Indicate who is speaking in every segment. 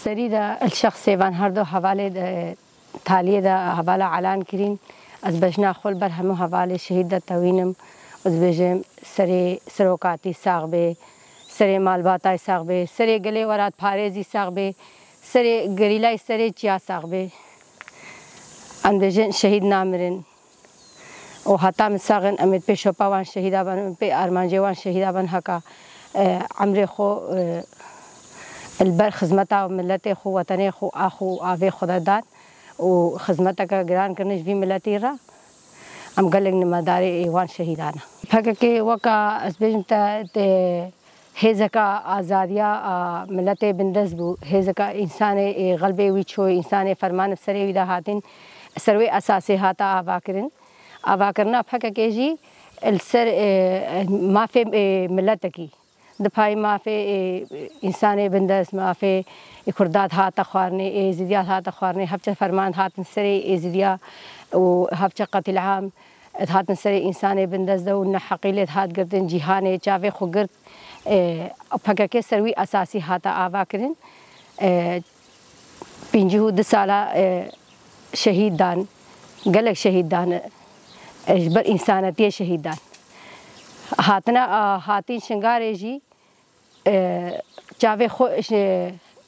Speaker 1: سری دا الشخص وان هر دو حواله تالیه دا حواله اعلان کرین از بجنا خل بر همه حواله شهید دا توینم از بجم سروکاتی ساغبه سری مالباتای ساغبه سری گلی ورات پارزی ساغبه سری گریلای سری چیا ساغبه ام بجن شهید نامرن و حتی مساغن امید پیشو پاوان شهیدا بن پی ارمان جوان شهیدا بن حقا عمر خو البر خدمتا و ملت خو وطن خو اخو آوی خدا داد و خدمتا کا گران کرنش بھی ملتی را ام گلگ نمادار ایوان شهیدانا فکر که وکا از بجنتا هزکا آزادیا ملت بندز بو هزکا انسان غلبه ویچو انسان فرمان سری ویدا هاتین سروی اساسی هاتا آوا کرن آوا کرنا فکر که جی السر مافی ملت کی دفاعی مافی انسان بندز مافی کردات هات خوارنه ایزدیات هات خوارنه هفچه فرمان هات سری ایزدیا و هفچه قتل عام هات سری انسان بندز دو نه حقیقت هات گردن جهان چاوی خوگرد فکر که سروی اساسی هات آوا کرن 52 ساله شهید دان گلک شهید دان اجبر انسانیتی شهید دان هاتنا هاتین شنگاره جی چاوی خو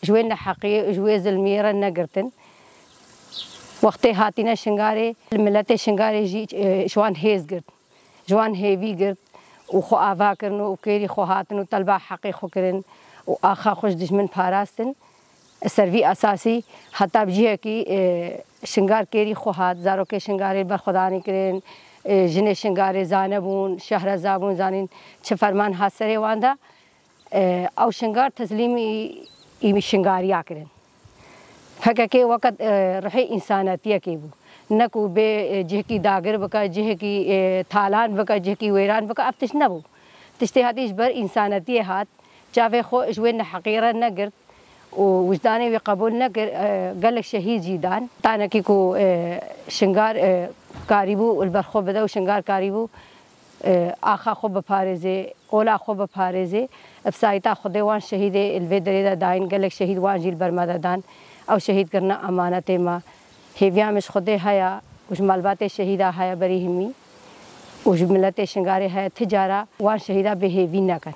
Speaker 1: جوین حقیقی جوی ظلمیره نگرتن وقتی هاتینا شنگاره ملت شنگاره جی جوان هیز گرد جوان هیوی گرد و خو آوا کرن و کیری خو هاتن و طلبه حقی خو کرن و آخا خوش دشمن پاراستن سروی اساسی حتی بجیه کی شنگار کیری خو هات زارو که شنگاره بر خدا نکرن جن شنگاره زانبون شهر زابون زانین چه فرمان حاصله واندا او شنگار تسلیمی ای شنگاریا کرن فکر که وقت رحی انسانیتی کی بو نکو به جه کی داگر بکا جه کی تالان بکا جه کی ویران بکا اب تش نبو تشتی هاتیش بر انسانیتی هات چاوی خو جوین حقیره نگرد و وجدانی و قبول نگر گلک شهید جیدان تانا کی کو شنگار کاریبو البرخو بده و شنگار کاریبو آخا خو بپارزه اولا خو بپارزه افسایتا خود وان شهید الودریدا داین گلک شهید وان جیل برمادا دان او شهید کرنا امانت ما هیویامش خود هيا وش مالبات شهیدا هيا بری همی وش ملت شنگاری هيا تجارا وان شهیدا به هیوی نکن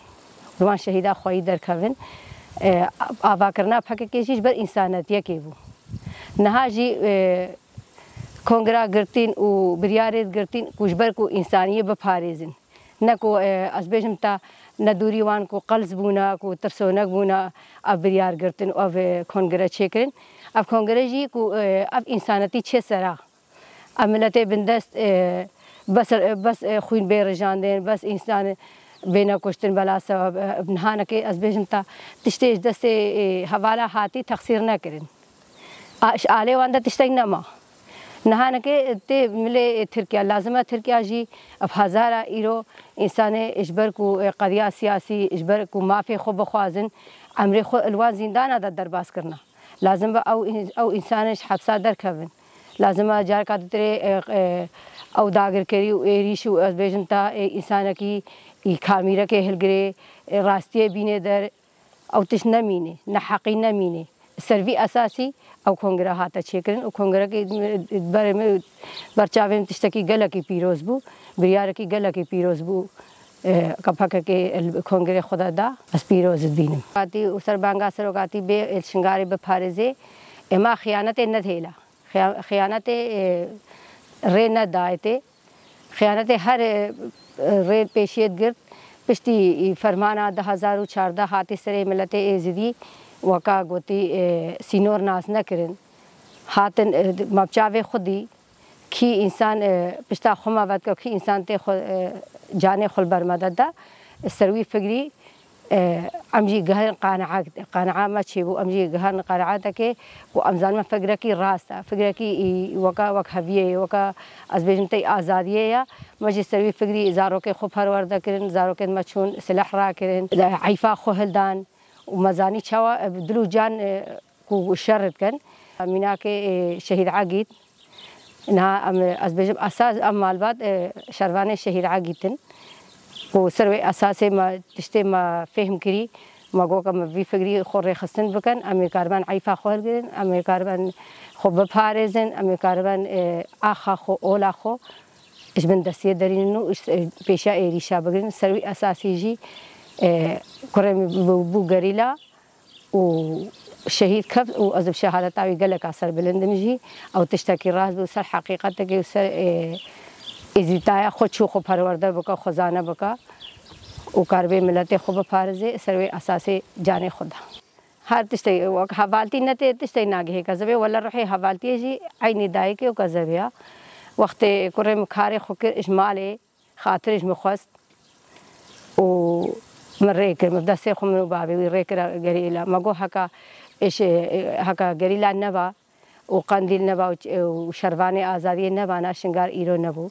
Speaker 1: وان شهیدا خوی در کوین آوا کرنا فکر کشیش بر انسانیتی کی بو نها جی کنگرا گرتین و بریارت گرتین کشبر کو انسانیه بپارزین نکو از بجم تا ندوری وان کو قلز بونا کو ترسونک بونا اب بریار گرتین او کنگرا چیکرین اب کنگرا جی کو اب انسانیتی چه سرا اب ملت بندست بس خوین بیرجاندین بس انسان بینا کشتن بلا سبب نهانه که از بجم تا تشتیش دست حواله هاتی تقصیر نکرین آله وانده تشتیگ نما نهانه که تی ملی ترکیه لازمه ترکیه جی اب هزارا ایرو انسان اجبر کو قضیه سیاسی اجبر کو مافی خو بخوازن عمری خو الوان زندان دا درباس کرنا لازم با او انسانش حبسه در کوین لازمه جار کا تری او داگر کری و ایریش و از بجم تا انسان کی خامیره که هلگره راستی بینه در او تش نمینه نه حقی نمینه سروی اساسی او کنگره هاتا چیکرن او کنگره که برچاویم تشتکی گله کی پیروز بو بریاره کی گله کی پیروز بو کپاکه که کنگره خدا دا از پیروز بینم آتی اسر بانگا سروکاتی به شنگاری بپارزه اما خیانت ندهلا خیانت ری ندایته خیانت هر ری پیشیت گرد پشتی فرمانا 2014 هاتی سری ملت ایزدی وکا گوتی سینور ناس نکرن هاتن مبچاوی خودی کی انسان پشتا خما ود که کی انسان تی جان خل برمدد دا سروی فکری امجی گهر قانعه ما چیبو امجی گهر قانعه که و امزان ما فکر کی راسته فکر کی وکا هویه وکا از بجنتی آزادیه یا مجی سروی فکری زارو که خوب پرورده کرن زارو که مچون سلاح را کرن عیفا خوهلدان و مزانی چوا دلو جان کو شرط کن مینا که شهید عقید انها از بجم اساس امال بعد شروان شهید عقیدن و سروی اساس ما تشتی ما فهم کری مگو کم وی فکری خوره خستن بکن امی کاربان عیفا خور گرن امی کاربان خو بپارزن امی کاربان آخا خو اولا خو اش بن دسیه درینو پیشا ایریشا بگرن سروی اساسی جی کرم بو گریلا و شهید کف و از شهادت آوی گلک اثر بلندم جی او تشتکی راز بو سر حقیقت که سر ازیتایا خود شو خو پرورده بکا خزانه بکا و کاربه ملت خوب پارزه سروی اساسی جان خدا هر تشتی و حوالتی نته تشتی ناگه کذبه ولا روحی حوالتی جی عینی دای که کذبیا وقت کرم کار خوکر اجماله خاطرش مخواست و مريكر مبدأ خمنو بابي ويريكر قريلا ما جو هكا قريلا نبا وقنديل نبا وشرفاني آزادي نبا أنا شنقار إيرو نبو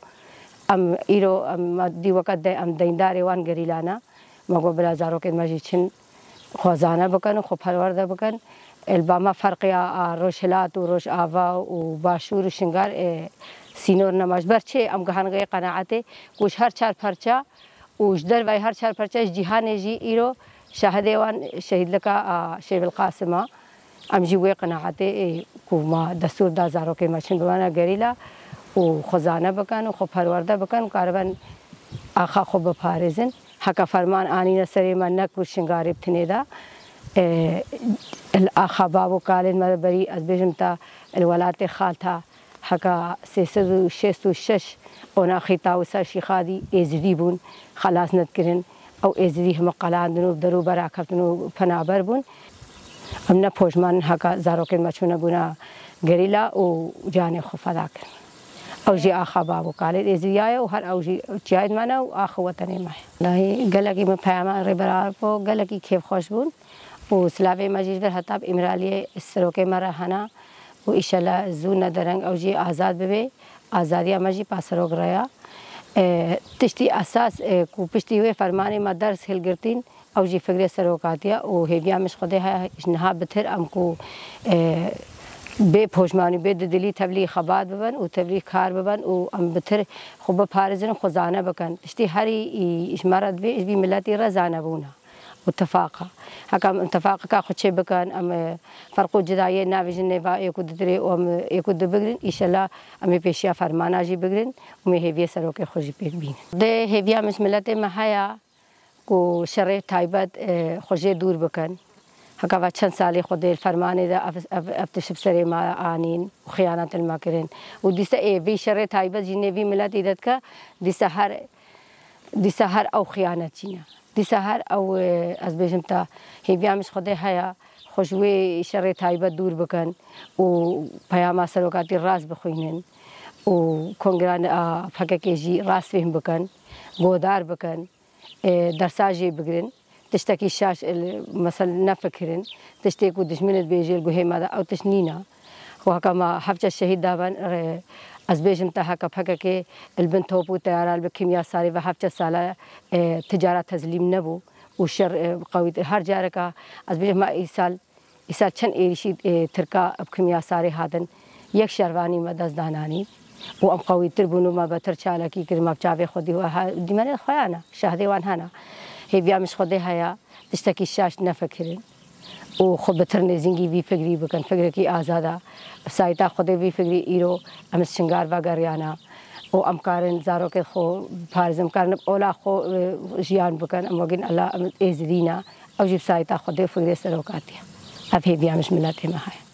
Speaker 1: أم إيرو أم دي وقت أم دينداري وان قريلانا ما جو بلا زارو كده ماجيشن خوازانا بكن وخبرورده بكن الباما فرقيا روشلات وروش آوا وباشور شنقار سينور نماش برشة أم جهان غير قناعته كوش هر چار پرچا وش در وای هر چهار پرچش جهان جی ایرو شهدوان شهید لکا شیخ القاسم ام جوی قناعته کو ما دستور دازارو که ماشین بوانا گریلا و خزانه بکن و خو پرورده بکن کاربن آخا خو بپارزن حکا فرمان آنی نسری من نک و شنگاری بتنیدا الآخا بابو کالن مربری از بجمتا الولات خالتا حكا 366 أنا خطا وسا شيخادي إزدي بون خلاص نذكرن أو إزدي هم قلادنو بدرو براكتنو فنابر بون أمنا بوجمان حكا زاروكن ماشونا بونا غريلا وجاني خفاداك أو جي آخا بابو قال إزديايا وهر أو جي جايد مانا وآخو وطني معي لاهي قالكي مفهما ربرار بو قالكي كيف خوش بون وسلافي مجيش در حتاب إمرالية السروكي مرحنا و ایشالا زون ندارن او جی آزاد ببی آزادی ماجی پاسروگ ریا تشتی اساس کو پشتی ہوئے فرمان ما درس هل گرتین او جی فکر سروکاتیا و هیبیا مش خده ها نها بتر ام کو به پوجمانی به دلی تبلیغ خبات ببن و تبلیغ کار ببن و ام بتر خوب پارزن خزانه بکن تشتی هری اشمارت بی ملتی رزانه بونا اتفاقا هكذا اتفاق كا خدشي بكان ام فرقو جدايه نافجن نبا يكود دري ام يكود بغرين ان شاء الله ام بيشيا فرمانا جي بغرين ام هيفي سروكي خوجي بين ده هيفيا مش ملته محيا کو شر تايبت خوجي دور بكن هكذا چند سالي خود الفرمان ده افتشف سري ما انين وخيانات الماكرين وديسا اي بي شر تايبت جنبي ملت ايدتك دي سحر او خيانتينا دي سهر او از بجمتا هي مش خده هيا خوشوي شر تايبه دور بكن و پیام سروکات راس بخوينن و كونغران فككيجي راس فهم بكن گودار بكن درساجي بگرن تشتكي شاش مثلا نفكرن تشتكو دشمنت بيجي الجهيمه او تشنينا وهكما حفظ الشهيد دابن از بيجمتا هكا فككي البنت هوبو تيارال بكيمياء ساري وحفظ سالا تجارة تزليم نبو وشر قوي هر جاركا از بيجما إيسال چن إيرشي تركا بكيمياء ساري هادن يك شرواني مدز داناني و ام قوي تربونو ما بتر چالكي كرما بچاوي خودي و دي من خيانا شهدي وان هنا هي بيا مش خودي هيا تشتكي الشاش نفكرن و خود بتر نزینگی وی فکری بکن فکر کی آزادا سایتا خود وی فکری ایرو ام شنگار وگریانا و ام کارن زارو که خو فارزم کارن اولا خو جیان بکن ام وگن الله ام ازدینا او جب سایتا خود فکری سروکاتیا اب هی بیامش ملت ما ہے